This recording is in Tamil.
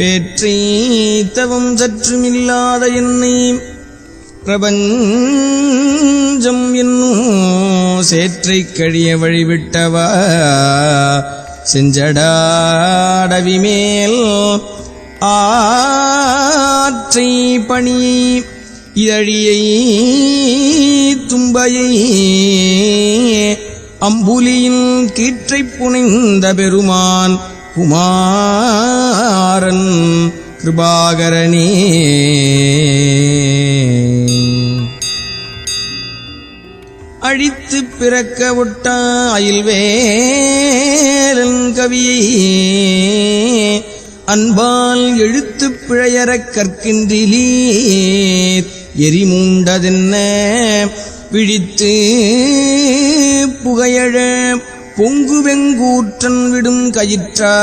பேற்றை தவம் சற்றுமில்லாத என்னை பிரபஞ்சம் என்னும் சேற்றை கழிய வழிவிட்டவா செஞ்சடாடவி மேல் ஆற்றை பணியை இதழியை தும்பையை அம்புலியின் கீற்றைப் புனைந்த பெருமான் குமாரன் கிருபாகரனே. அழித்து பிறக்க ஒட்டா அயில்வேலன் கவியை அன்பால் எழுத்து பிழையறக் கற்கின்றிலீர் எரிமூண்டதென்ன விழித்து புகையழ பொங்கு வெங்கூற்றன் விடும் கயிற்றா